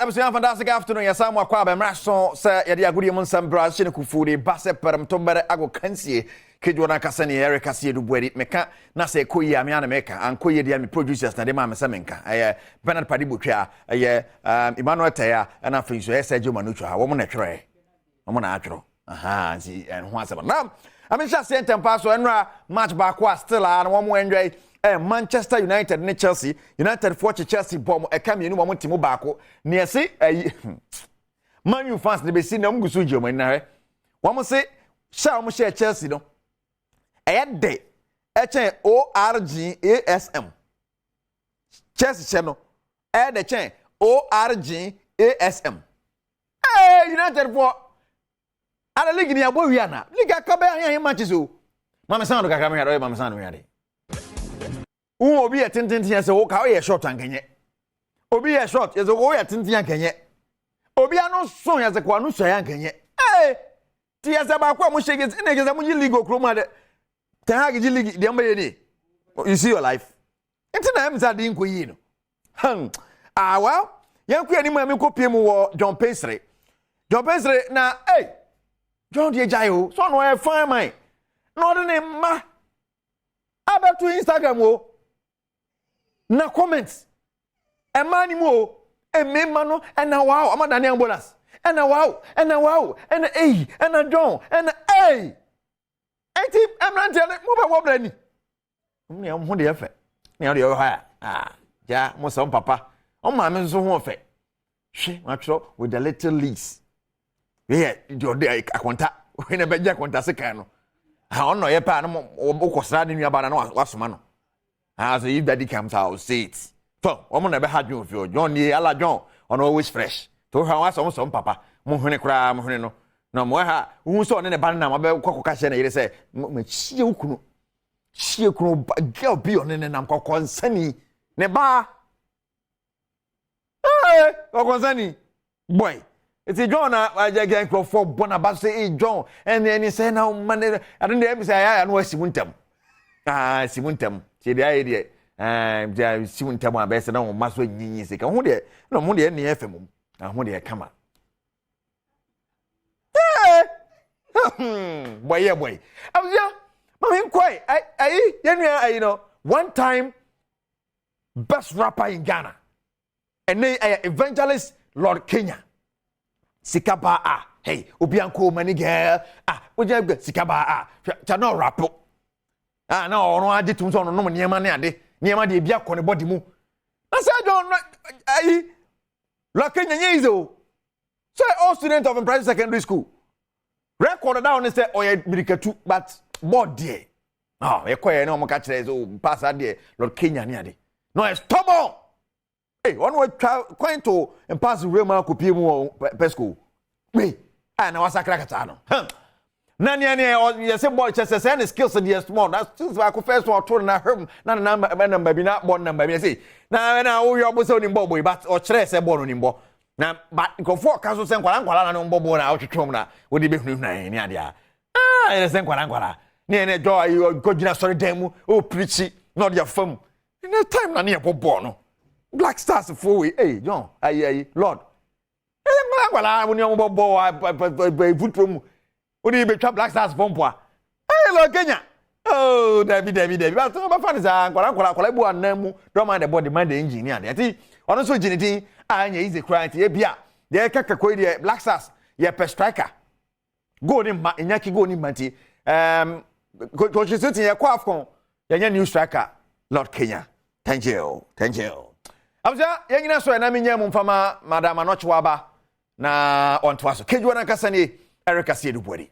I'm saying fantastic afternoon. Yes, I'm Wakwaba. Mraso say yadi agudi mon sambra shine kufuri base Premtobre ago kansie kejwana kasani Erica sie du bwedi meka na se koyi ame ana meka ankoyi dia me producers na de ma mesemenka Bernard Padibotwa Emmanuel Taya na finso Sergio Manucho ha wo mo na twere wo na atwero aha nti ho aseba na amisha sentem pass so enra match back was still and wo mo enjoy Manchester United ne Chelsea United for Chelsea bom ekamienu mo ntimo baako ne ese Man U fans ne be si na mgusu jemo na he wo mo se sha mo share Chelsea no de echen ORGASM Chelsea che no de chen ORGASM United for ala league ni abo wi ana league akabe yan matches o mama san do kaka me yado mama san do yade obi ye tintin yese wo ka ye short ankenye obi ye short yese wo ye tintin ankenye obi anu son yese kwa anu so ya ankenye ti yese ba kwa mo shege ina yese mo league okro ma de ten hag league de mba ye ni you see your life intina am za de nkoyi no well yanku ani ma me kopie mu wo John Pensre na John de jayo so no e fine man no de ne ma abatu Instagram o na comments emani mo emema no na wow amada ne bonus na wow na John na enti emrante mo be wo bra ni me ho de efe ne de ha ja mo so papa o ma me so ho fe hwe matro with the little lease your day akonta we na be ja akonta se kan no ha ono ye pa no mo kosra de nua ba na wasoma no so if daddy comes out say it so omo na be ha John fi John ni ala John on always fresh to ha wa so papa mo hwene kra mo hwene no no mo ha hu so ne ba na ma be kokoka hye na yire say ma chie ukunu girl bi on ne nam kokon sani ne ba kokon sani boy it's John again for bona say John and then say now man I don't know say I no simuntem simuntem ti de idea ja simuntem a say na o maso nyinyi se ka hu de no mo de ne efem na hu de kama boy abia mama kwai you know one time best rapper in Ghana and evangelist Lord Kenya Sikaba hey obianko mani girl oje Sikaba cha no rap na ono ade tum so no no niema ne ade niema de bia kɔ ne body mu na say John Lord Kenya nyizo so all student of private secondary school record down and say oye mirikatu but board there e koye na o maka kire so pass ade Lord Kenya ne ade no it's stubborn one way going to and pass the real man could be more pesco. Me, and I was a crackatano. Nanny, yes, a boy just any skills in the small. That's just like a first one told I heard none number, be not born number. See, now we are both on Bobo, but or stress a born in Bo. Now, but go for Castle San Qualanquala on Bobo out to Tromna, would it be Nadia? And San Qualanquala. Near joy, you are good, sorry, demo, preachy, not your firm. In that time, near Bobono. Black Stars for we, John, Lord. Wala when you bobo foot room. Would you be Black Stars pompa? Lord Kenya. Oh, David. But my friends are Qualabu and Nemu, don't mind the body, mind the engineer. That on so genity, and easy crying to Abia. They Kaka Black Stars, ye per striker. Go in Yaki go in Manti. Coach is sitting a quaffcon, your new striker, Lord Kenya. Thank you. Abja yengina so na menya mfama madam anochwaba na ontwaso kejwana kasani Erica sie du bwari